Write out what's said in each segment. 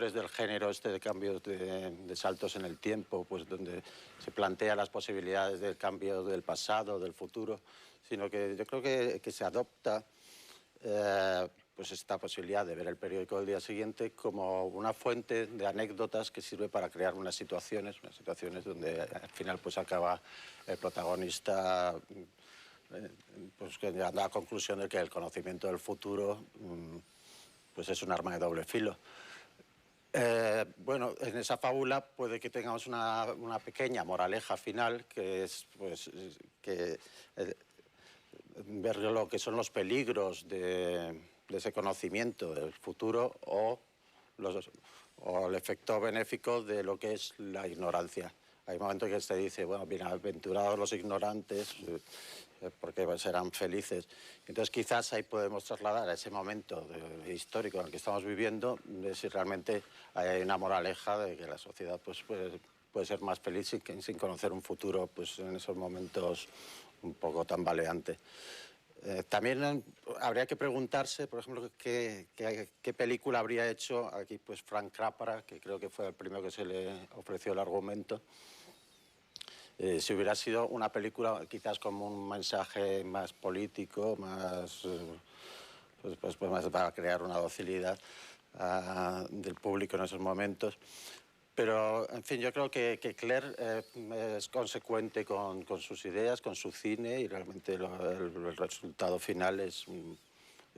creadores del género este de cambios de saltos en el tiempo, pues donde se plantea las posibilidades del cambio del pasado, del futuro, sino que yo creo que se adopta pues esta posibilidad de ver el periódico del día siguiente como una fuente de anécdotas que sirve para crear unas situaciones donde al final pues acaba el protagonista pues llegando a la conclusión de que el conocimiento del futuro pues es un arma de doble filo. Bueno, en esa fábula puede que tengamos una pequeña moraleja final, que es pues que ver lo que son los peligros de ese conocimiento del futuro o el efecto benéfico de lo que es la ignorancia. Hay momentos que se dice, bueno, bienaventurados los ignorantes, porque serán felices. Entonces quizás ahí podemos trasladar a ese momento histórico en el que estamos viviendo, de si realmente hay una moraleja de que la sociedad pues, puede ser más feliz sin conocer un futuro pues, en esos momentos un poco tambaleante. También habría que preguntarse, por ejemplo, qué película habría hecho aquí pues Frank Capra, que creo que fue el primero que se le ofreció el argumento. Si hubiera sido una película quizás como un mensaje más político, más, más para crear una docilidad del público en esos momentos. Pero, en fin, yo creo que Claire es consecuente con sus ideas, con su cine, y realmente el resultado final es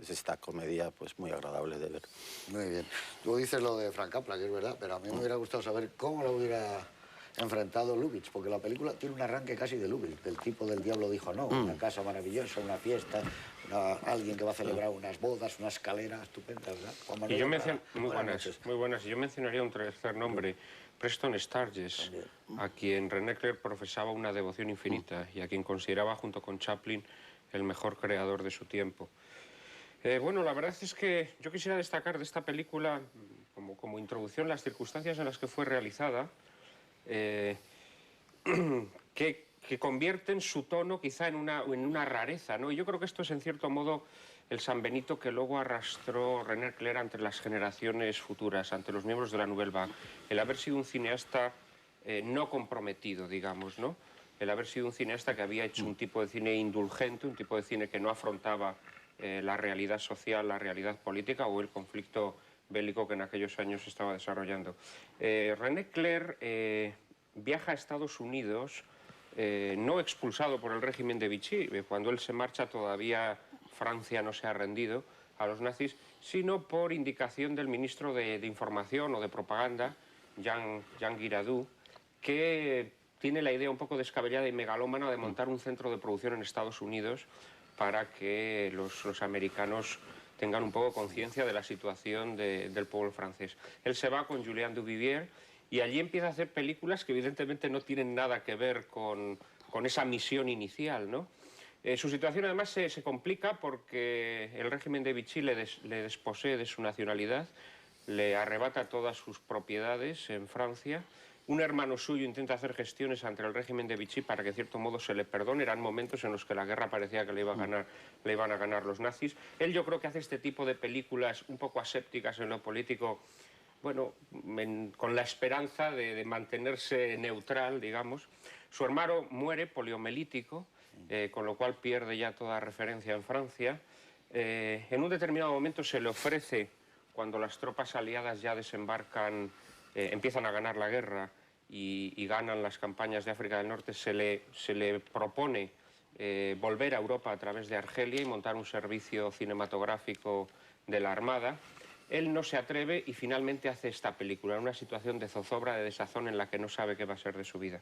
esta comedia pues muy agradable de ver. Muy bien. Tú dices lo de Frank Capra, que es verdad, pero a mí me hubiera gustado saber cómo lo hubiera enfrentado Lubitsch, porque la película tiene un arranque casi de Lubitsch, del tipo del diablo dijo no, una casa maravillosa, una fiesta, alguien que va a celebrar unas bodas, una escalera estupenda, ¿verdad? Y yo muy buenas. Y yo mencionaría un tercer nombre, Preston Sturges, a quien René Clair profesaba una devoción infinita y a quien consideraba, junto con Chaplin, el mejor creador de su tiempo. Bueno, la verdad es que yo quisiera destacar de esta película, como introducción, las circunstancias en las que fue realizada, que convierten su tono quizá en una rareza, ¿no? Y yo creo que esto es, en cierto modo, el San Benito que luego arrastró René Clair ante las generaciones futuras, ante los miembros de la Nouvelle Vague. El haber sido un cineasta no comprometido, digamos, ¿no? El haber sido un cineasta que había hecho un tipo de cine indulgente, un tipo de cine que no afrontaba la realidad social, la realidad política o el conflicto bélico que en aquellos años se estaba desarrollando. René Clair viaja a Estados Unidos, no expulsado por el régimen de Vichy, cuando él se marcha todavía Francia no se ha rendido a los nazis, sino por indicación del ministro de Información o de Propaganda, Jean Giraudoux, que tiene la idea un poco descabellada y megalómana de montar un centro de producción en Estados Unidos para que los americanos tengan un poco conciencia de la situación del pueblo francés. Él se va con Julien Duvivier y allí empieza a hacer películas que evidentemente no tienen nada que ver con esa misión inicial, ¿no? Su situación además se complica porque el régimen de Vichy le desposee de su nacionalidad, le arrebata todas sus propiedades en Francia. Un hermano suyo intenta hacer gestiones ante el régimen de Vichy para que, de cierto modo, se le perdone. Eran momentos en los que la guerra parecía que le iban a ganar los nazis. Él, yo creo que hace este tipo de películas un poco asépticas en lo político, bueno, con la esperanza de mantenerse neutral, digamos. Su hermano muere poliomelítico, con lo cual pierde ya toda referencia en Francia. En un determinado momento se le ofrece, cuando las tropas aliadas ya desembarcan, empiezan a ganar la guerra y ganan las campañas de África del Norte, se le propone volver a Europa a través de Argelia y montar un servicio cinematográfico de la Armada. Él no se atreve y finalmente hace esta película, en una situación de zozobra, de desazón, en la que no sabe qué va a ser de su vida.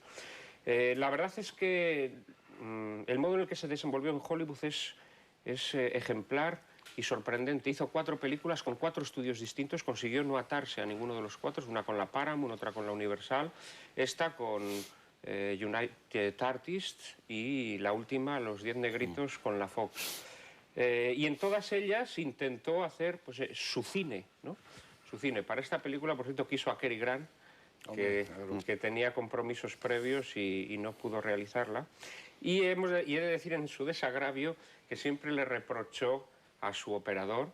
La verdad es que el modo en el que se desenvolvió en Hollywood es ejemplar y sorprendente. Hizo 4 películas con 4 estudios distintos, consiguió no atarse a ninguno de los 4, una con la Paramount, otra con la Universal, esta con United Artists y la última, Los 10 Negritos, con la Fox. Y en todas ellas intentó hacer pues, su cine, ¿no? Su cine. Para esta película, por cierto, quiso a Cary Grant, que tenía compromisos previos y no pudo realizarla. Y he de decir en su desagravio que siempre le reprochó a su operador,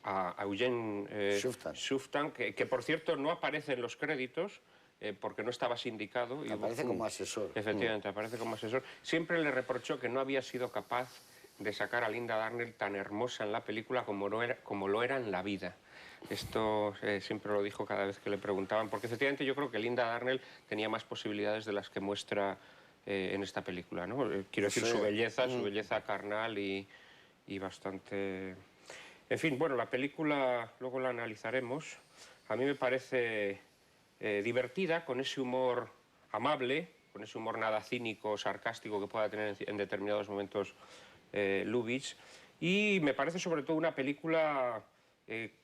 a Eugene Shuftan, que por cierto no aparece en los créditos, porque no estaba sindicado. Y aparece como asesor. Efectivamente, aparece como asesor. Siempre le reprochó que no había sido capaz de sacar a Linda Darnell tan hermosa en la película como lo era en la vida. Esto siempre lo dijo cada vez que le preguntaban, porque efectivamente yo creo que Linda Darnell tenía más posibilidades de las que muestra en esta película, ¿no? Quiero decir, su belleza carnal y bastante... En fin, bueno, la película luego la analizaremos. A mí me parece divertida, con ese humor amable, con ese humor nada cínico, sarcástico que pueda tener en determinados momentos Lubitsch. Y me parece sobre todo una película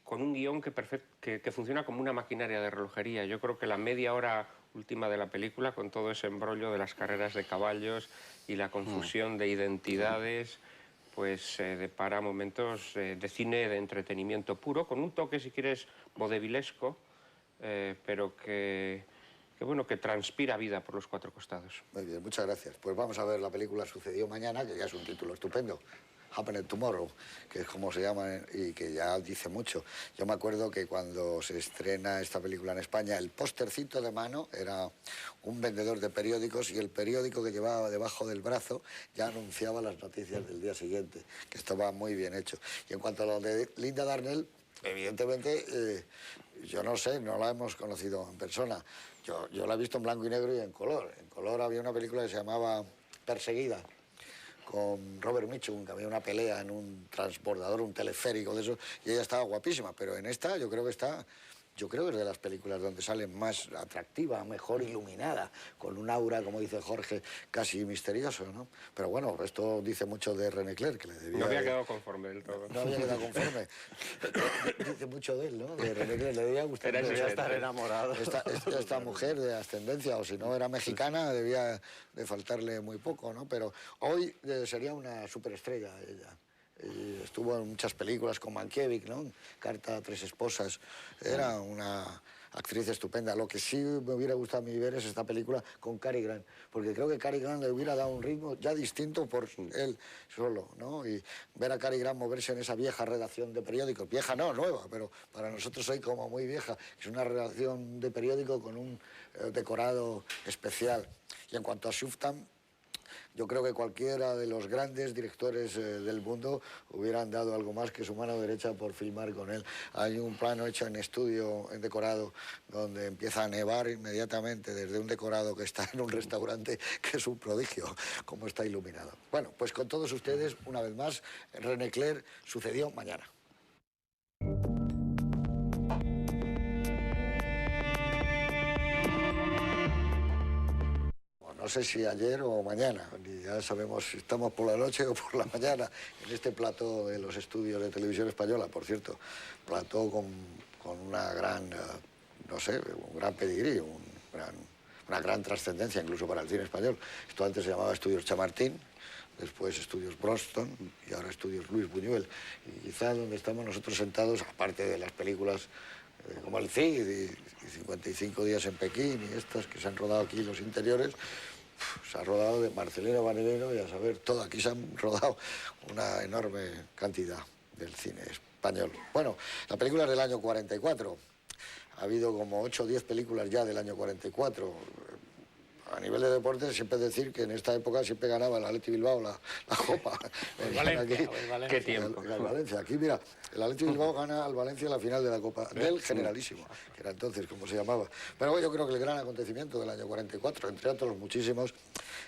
con un guión que funciona como una maquinaria de relojería. Yo creo que la media hora última de la película, con todo ese embrollo de las carreras de caballos y la confusión de identidades, pues depara momentos de cine de entretenimiento puro, con un toque, si quieres, vodevilesco, pero que transpira vida por los cuatro costados. Muy bien, muchas gracias. Pues vamos a ver la película Sucedió Mañana, que ya es un título estupendo. Happened Tomorrow, que es como se llama y que ya dice mucho. Yo me acuerdo que cuando se estrena esta película en España, el póstercito de mano era un vendedor de periódicos y el periódico que llevaba debajo del brazo ya anunciaba las noticias del día siguiente, que estaba muy bien hecho. Y en cuanto a lo de Linda Darnell, evidentemente, yo no sé, no la hemos conocido en persona. Yo la he visto en blanco y negro y en color. En color había una película que se llamaba Perseguida, con Robert Mitchum, que había una pelea en un transbordador, un teleférico de eso, y ella estaba guapísima, pero en esta yo creo que es de las películas donde sale más atractiva, mejor iluminada, con un aura, como dice Jorge, casi misterioso, ¿no? Pero bueno, esto dice mucho de René Clair, que le debía... No había quedado conforme del todo. No había quedado conforme. Dice mucho de él, ¿no? De René Clair, le debía gustar. Debía estar enamorado. Esta mujer de ascendencia, o si no era mexicana, debía de faltarle muy poco, ¿no? Pero hoy sería una superestrella ella. Y estuvo en muchas películas con Mankiewicz, ¿no? Carta a tres esposas. Era una actriz estupenda. Lo que sí me hubiera gustado a mí ver es esta película con Cary Grant, porque creo que Cary Grant le hubiera dado un ritmo ya distinto por él solo, ¿no? Y ver a Cary Grant moverse en esa vieja redacción de periódicos, vieja no, nueva, pero para nosotros hoy como muy vieja, es una redacción de periódico con un decorado especial. Y en cuanto a Shuftan, yo creo que cualquiera de los grandes directores del mundo hubieran dado algo más que su mano derecha por filmar con él. Hay un plano hecho en estudio, en decorado, donde empieza a nevar inmediatamente desde un decorado que está en un restaurante, que es un prodigio, como está iluminado. Bueno, pues con todos ustedes, una vez más, René Clair, Sucedió Mañana. No sé si ayer o mañana, ya sabemos si estamos por la noche o por la mañana, en este plató de los estudios de Televisión Española, por cierto, plató con una gran, no sé, un gran pedigrí, una gran trascendencia incluso para el cine español. Esto antes se llamaba Estudios Chamartín, después Estudios Bronston y ahora Estudios Luis Buñuel. Y quizás donde estamos nosotros sentados, aparte de las películas como El Cid y 55 días en Pekín y estas que se han rodado aquí, los interiores, se ha rodado de Marcelino Vanelino y a saber todo. Aquí se han rodado una enorme cantidad del cine español. Bueno, la película es del año 44. Ha habido como 8 o 10 películas ya del año 44. A nivel de deportes, siempre decir que en esta época siempre ganaba el Athletic Bilbao la Copa. Valencia. ¿Qué tiempo? El Valencia. Aquí, mira, el Athletic Bilbao gana al Valencia la final de la Copa del Generalísimo, que era entonces como se llamaba. Pero bueno, yo creo que el gran acontecimiento del año 44, entre otros muchísimos,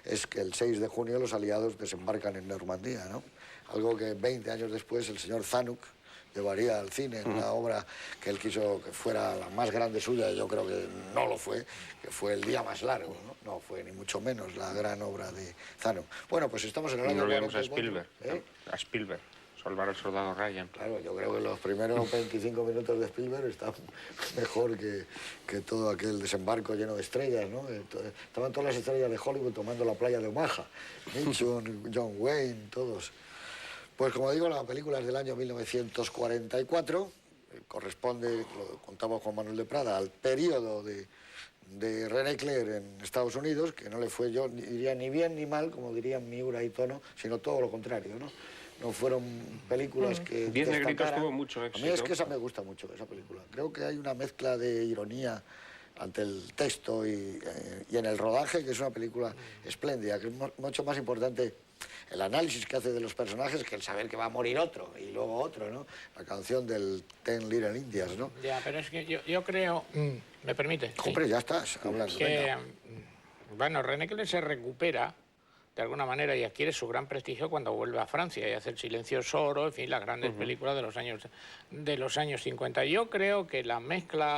es que el 6 de junio los aliados desembarcan en Normandía, ¿no? Algo que 20 años después el señor Zanuck llevaría al cine en una obra que él quiso que fuera la más grande suya, y yo creo que no lo fue, que fue El día más largo, ¿no? No fue ni mucho menos la gran obra de Zanuck. Bueno, pues estamos en el año 44. No olvidemos a Spielberg, a Spielberg, Salvar al soldado Ryan. Claro, yo creo que los primeros 25 minutos de Spielberg están mejor que todo aquel desembarco lleno de estrellas, ¿no? Estaban todas las estrellas de Hollywood tomando la playa de Omaha, Mitchum, John Wayne, todos. Pues como digo, la película es del año 1944, corresponde, lo contamos con Manuel de Prada, al periodo de René Clair en Estados Unidos, que no le fue, yo diría, ni bien ni mal, como dirían Miura y Tono, sino todo lo contrario, ¿no? no fueron películas que 10 negritos destacaran. tuvo mucho A éxito. mí es que esa me gusta mucho, esa película. Creo que hay una mezcla de ironía ante el texto y en el rodaje, que es una película espléndida, que es mucho más importante el análisis que hace de los personajes que el saber que va a morir otro y luego otro, ¿no? La canción del Ten Little Indians, ¿no? Ya, pero es que yo creo... ¿Me permite? Sí. Hombre, ya estás hablando. Que, venga. bueno, René Clair se recupera de alguna manera y adquiere su gran prestigio cuando vuelve a Francia y hace El silencio Soro, en fin, las grandes películas de los años 50. Yo creo que la mezcla